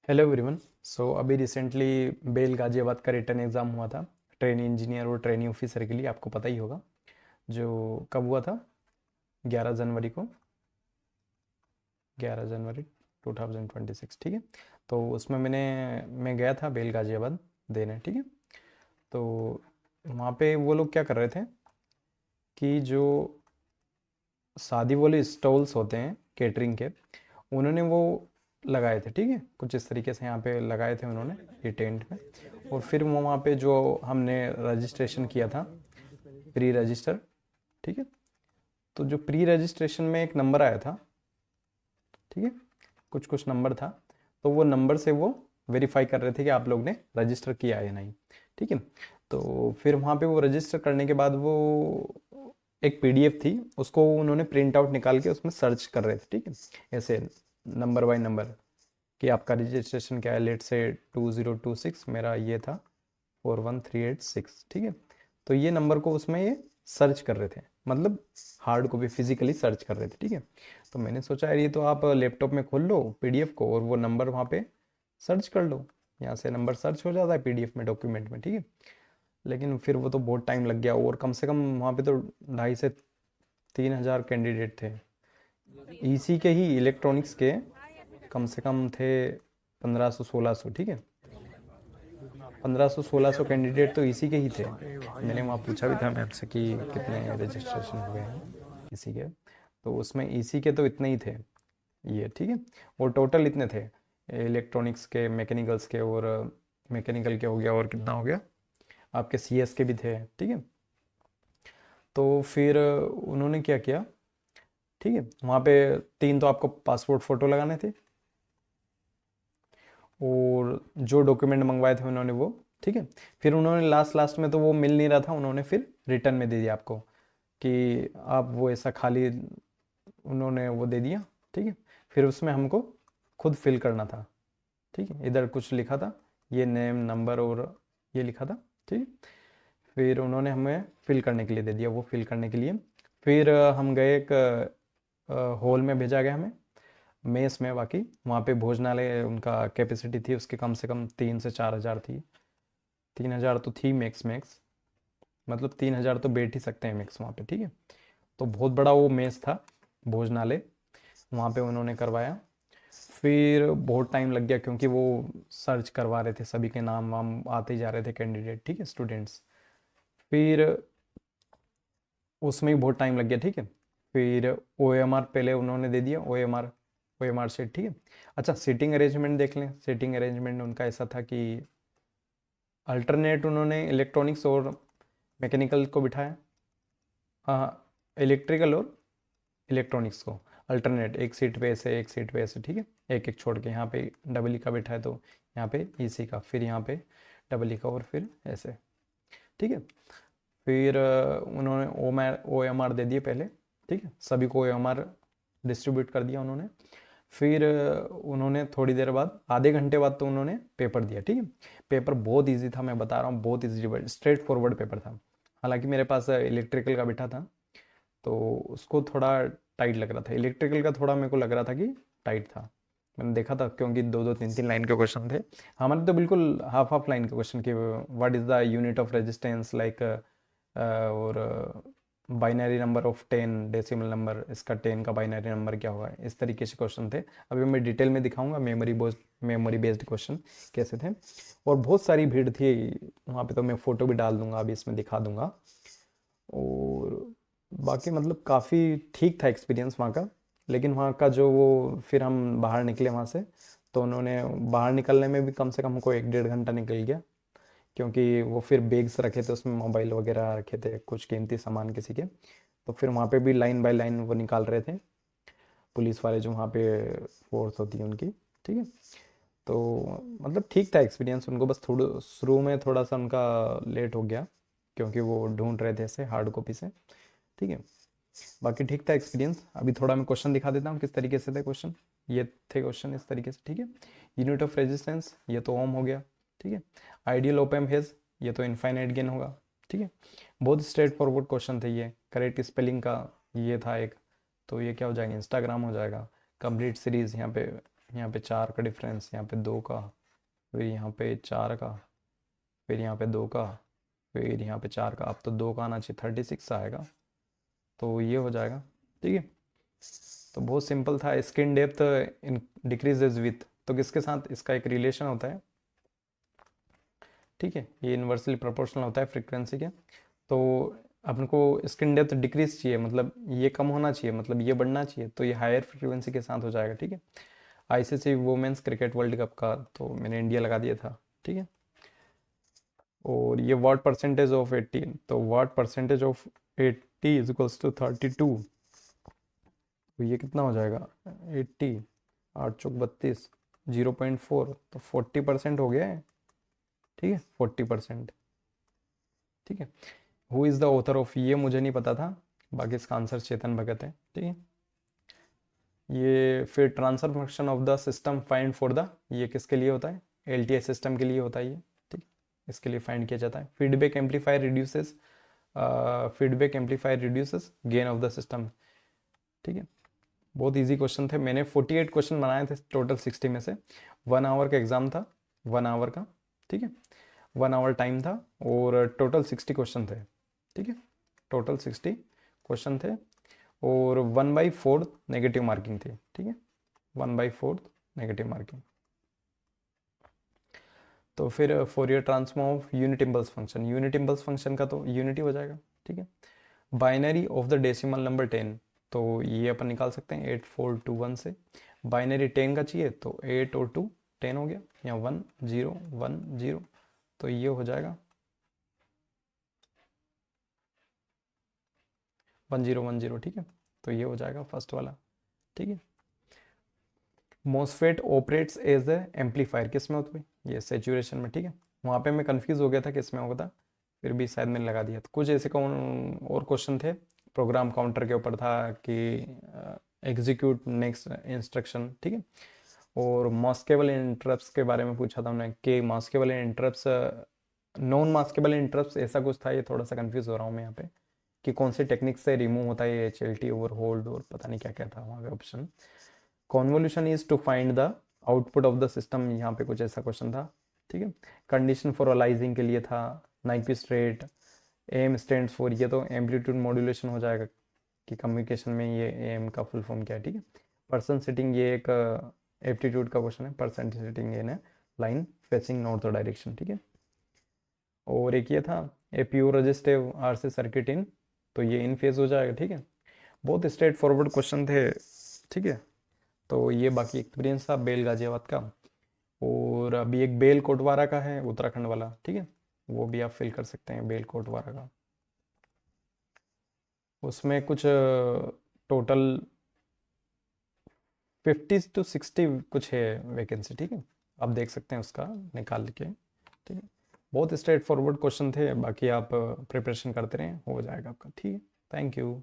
Hello everyone. अभी recently bell Ghaziabad का written exam हुआ था, ट्रेनी इंजीनियर और ट्रेनी ऑफिसर के लिए। आपको पता ही होगा जो कब हुआ था, 11 जनवरी को, 11 जनवरी 2026। ठीक है। तो उसमें मैं गया था बेल गाजियाबाद देने। ठीक है। तो वहाँ पे वो लोग क्या कर रहे थे कि जो शादी वाले स्टॉल्स होते हैं केटरिंग के, उन्होंने वो लगाए थे। ठीक है, कुछ इस तरीके से यहाँ पे लगाए थे उन्होंने ये टेंट में। और फिर वो वहाँ पे जो हमने रजिस्ट्रेशन किया था, प्री रजिस्टर। ठीक है। तो जो प्री रजिस्ट्रेशन में एक नंबर आया था, ठीक है, कुछ कुछ नंबर था। तो वो नंबर से वो वेरीफाई कर रहे थे कि आप लोग ने रजिस्टर किया है या नहीं। ठीक है। तो फिर वहाँ पे वो रजिस्टर करने के बाद वो एक पीडीएफ थी, उसको उन्होंने प्रिंट आउट निकाल के उसमें सर्च कर रहे थे। ठीक है, ऐसे नंबर बाय नंबर कि आपका रजिस्ट्रेशन क्या है। लेट से 2026, मेरा ये था 41386। ठीक है। तो ये नंबर को उसमें ये सर्च कर रहे थे, मतलब हार्ड कॉपी फिजिकली सर्च कर रहे थे। ठीक है। तो मैंने सोचा यार ये तो आप लैपटॉप में खोल लो पीडीएफ को और वो नंबर वहाँ पे सर्च कर लो, यहाँ से नंबर सर्च हो जाता है पीडीएफ में, डॉक्यूमेंट में। ठीक है। लेकिन फिर वो तो बहुत टाइम लग गया, और कम से कम वहाँ पे तो 2,500 से 3,000 कैंडिडेट थे। ईसी के ही, इलेक्ट्रॉनिक्स के कम से कम थे 1500 1600। ठीक है, 1500 1600 कैंडिडेट तो इसी के ही थे। मैंने वहाँ पूछा भी था मैम से कि कितने रजिस्ट्रेशन हुए हैं इसी के। तो उसमें इसी के तो इतने ही थे ये। ठीक है। और टोटल इतने थे इलेक्ट्रॉनिक्स के, मैकेनिकल्स के, और मैकेनिकल के हो गया, और कितना हो गया आपके सीएस के भी थे। ठीक है। तो फिर उन्होंने क्या किया, ठीक है, वहाँ पे तीन तो आपको पासपोर्ट फ़ोटो लगाने थे, और जो डॉक्यूमेंट मंगवाए थे उन्होंने वो। ठीक है। फिर उन्होंने लास्ट लास्ट में तो वो मिल नहीं रहा था, उन्होंने फिर रिटर्न में दे दिया आपको कि आप वो ऐसा खाली, उन्होंने वो दे दिया। ठीक है। फिर उसमें हमको खुद फिल करना था। ठीक है, इधर कुछ लिखा था, ये नेम नंबर और ये लिखा था। ठीक है। फिर उन्होंने हमें फिल करने के लिए दे दिया, वो फिल करने के लिए फिर हम गए एक हॉल में भेजा गया हमें, मेस में। बाकी वहाँ पे भोजनालय उनका कैपेसिटी थी उसकी कम से कम 3 से 4 हज़ार थी। 3,000 तो थी मैक्स मैक्स, मतलब 3,000 तो बैठ ही सकते हैं मैक्स वहाँ पे। ठीक है। तो बहुत बड़ा वो मेस था, भोजनालय, वहाँ पे उन्होंने करवाया। फिर बहुत टाइम लग गया क्योंकि वो सर्च करवा रहे थे, सभी के नाम वाम आते ही जा रहे थे कैंडिडेट। ठीक है, स्टूडेंट्स। फिर उसमें ही बहुत टाइम लग गया। ठीक है। फिर ओएमआर पहले उन्होंने दे दिया, ओएमआर, ओएमआर सीट। ठीक है। अच्छा, सीटिंग अरेंजमेंट देख लें। सीटिंग अरेंजमेंट उनका ऐसा था कि अल्टरनेट उन्होंने इलेक्ट्रॉनिक्स और मैकेनिकल को बिठाया। हाँ, इलेक्ट्रिकल और इलेक्ट्रॉनिक्स को अल्टरनेट, एक सीट पे ऐसे एक सीट पे ऐसे। ठीक है, एक एक छोड़ के, यहाँ पे डबल ई का बिठाए तो यहाँ पे ईसी का, फिर यहाँ पे डबल ई का, और फिर ऐसे। ठीक है। फिर उन्होंने ओ एम आर दे दिए पहले। ठीक है, सभी को ओ एम आर डिस्ट्रीब्यूट कर दिया उन्होंने। फिर उन्होंने थोड़ी देर बाद, आधे घंटे बाद, तो उन्होंने पेपर दिया। ठीक है। पेपर बहुत इजी था, मैं बता रहा हूँ, बहुत इजी, स्ट्रेट फॉरवर्ड पेपर था। हालांकि मेरे पास इलेक्ट्रिकल का बिठा था, तो उसको थोड़ा टाइट लग रहा था। इलेक्ट्रिकल का थोड़ा मेरे को लग रहा था कि टाइट था। मैंने देखा था क्योंकि दो दो तीन तीन लाइन के क्वेश्चन थे। हमारे तो बिल्कुल हाफ हाफ लाइन के क्वेश्चन, कि what is the unit of resistance, like, और binary number of 10, decimal number इसका 10 का बाइनरी नंबर क्या होगा, इस तरीके से क्वेश्चन थे। अभी मैं डिटेल में दिखाऊंगा मेमोरी बेस्ड क्वेश्चन कैसे थे। और बहुत सारी भीड़ थी वहाँ पे, तो मैं फ़ोटो भी डाल दूंगा, अभी इसमें दिखा दूंगा। और बाकी मतलब काफ़ी ठीक था एक्सपीरियंस वहाँ का। लेकिन वहाँ का जो वो, फिर हम बाहर निकले वहाँ से, तो उन्होंने बाहर निकलने में भी कम से कम हमको 1 डेढ़ घंटा निकल गया, क्योंकि वो फिर बैग्स रखे थे, उसमें मोबाइल वगैरह रखे थे, कुछ कीमती सामान किसी के। तो फिर वहाँ पे भी लाइन बाय लाइन वो निकाल रहे थे, पुलिस वाले जो वहाँ पे फोर्स होती है उनकी। ठीक है। तो मतलब ठीक था एक्सपीरियंस। उनको बस थोड़ा शुरू में थोड़ा सा उनका लेट हो गया, क्योंकि वो ढूंढ रहे थे ऐसे हार्ड कॉपी से। ठीक है। बाकी ठीक था एक्सपीरियंस। अभी थोड़ा मैं क्वेश्चन दिखा देता हूँ किस तरीके से थे क्वेश्चन। ये थे क्वेश्चन इस तरीके से। ठीक है। यूनिट ऑफ रेजिस्टेंस, ये तो ओम हो गया। ठीक है। आइडियल ओप एम्प हेज, ये तो इनफाइनाइट गेन होगा। ठीक है। बहुत स्ट्रेट फॉरवर्ड क्वेश्चन थे ये। करेक्ट स्पेलिंग का ये था एक, तो ये क्या हो जाएगा, इंस्टाग्राम हो जाएगा। कंप्लीट सीरीज यहाँ पे यहाँ पे 4 का डिफरेंस, यहाँ पे 2 का, फिर यहाँ पे 4 का, फिर यहाँ पे 2 का, फिर यहाँ पे 4 का। अब तो 2 का आना चाहिए, 36 आएगा, तो ये हो जाएगा। ठीक है, तो बहुत सिंपल था। Skin depth in decreases with, तो किसके साथ इसका एक रिलेशन होता है। ठीक है, ये इन्वर्सली प्रोपोर्शनल होता है फ्रीक्वेंसी के। तो अपन को स्किन डेप्थ डिक्रीज चाहिए, मतलब ये कम होना चाहिए, मतलब ये बढ़ना चाहिए, तो ये हायर फ्रीक्वेंसी के साथ हो जाएगा। ठीक है, ICC women's cricket world cup का तो मैंने इंडिया लगा दिया था। ठीक है, और ये वाट परसेंटेज ऑफ 80, तो what percentage of 80 is equals to 32, तो ये कितना हो जाएगा 80, 8 चौक 32, 0.4, तो 40% हो गया है। ठीक है, 40%। ठीक है, who is the author of, ये मुझे नहीं पता था, बाकी इसका आंसर चेतन भगत है। ठीक है, ये फिर transfer function of the system find for the, ये किसके लिए होता है, एलटीआई सिस्टम के लिए होता है ये। ठीक, इसके लिए फाइंड किया जाता है। Feedback amplifier reduces, feedback amplifier reduces gain of the system. ठीक है, बहुत इजी क्वेश्चन थे। मैंने 48 क्वेश्चन बनाए थे टोटल 60 में से। 1 आवर का एग्जाम था, 1 आवर का। ठीक है, 1 आवर टाइम था, और टोटल 60 क्वेश्चन थे। ठीक है, टोटल 60 क्वेश्चन थे, और 1/4 नेगेटिव मार्किंग थी। ठीक है, 1/4 नेगेटिव मार्किंग। तो फिर Fourier transform of unit impulse function, unit impulse function का तो यूनिटी हो जाएगा। ठीक है, binary of the decimal number 10, तो ये अपन निकाल सकते हैं 8421 से। बाइनरी 10 का चाहिए, तो 8 और 2 10 हो गया, या 1 0 1 0, तो ये हो जाएगा 1010। ठीक है, तो ये हो जाएगा फर्स्ट वाला। ठीक है, MOSFET operates as a amplifier, किस में होता है, ये सेचुरेशन में। ठीक है, वहाँ पे मैं कंफ्यूज हो गया था किस में होगा था, फिर भी शायद मैंने लगा दिया। तो कुछ ऐसे कौन और क्वेश्चन थे, प्रोग्राम काउंटर के ऊपर था कि एग्जीक्यूट नेक्स्ट इंस्ट्रक्शन। ठीक है, और मास्केबल इंटरप्ट्स के बारे में पूछा था उन्होंने कि maskable interrupts, non maskable interrupts, ऐसा कुछ था। ये थोड़ा सा कंफ्यूज हो रहा हूँ मैं यहाँ पे कि कौन सी टेक्निक से रिमूव होता है, H L T, over hold, और पता नहीं क्या क्या था वहाँ पे option. Convolution is to find the output of the system, यहाँ पे कुछ ऐसा क्वेश्चन था। ठीक है, कंडीशन फॉर अलाइजिंग के लिए था। Nyquist rate, M stands for, ये तो एम्पलीट्यूड मॉड्यूलेशन हो जाएगा कि कम्युनिकेशन में ये एम का फुल फॉर्म क्या है। ठीक है, पर्सन सिटिंग, ये एक एप्टीट्यूड का क्वेश्चन है, person sitting in A line facing north direction. ठीक है, और एक ये था a pure resistive RC circuit in, तो ये इन फेज हो जाएगा। ठीक है, बहुत स्ट्रेट फॉरवर्ड क्वेश्चन थे। ठीक है, तो ये बाकी एक्सपीरियंस था बेल गाजियाबाद का। और अभी एक बेल कोटवारा का है, उत्तराखंड वाला। ठीक है, वो भी आप फिल कर सकते हैं, बेल कोटवारा का। उसमें कुछ टोटल 50 to 60 कुछ है वैकेंसी। ठीक है, आप देख सकते हैं उसका निकाल के। ठीक है, बहुत स्ट्रेट फॉरवर्ड क्वेश्चन थे, बाकी आप प्रिपरेशन करते रहें, हो जाएगा आपका। ठीक है, थैंक यू।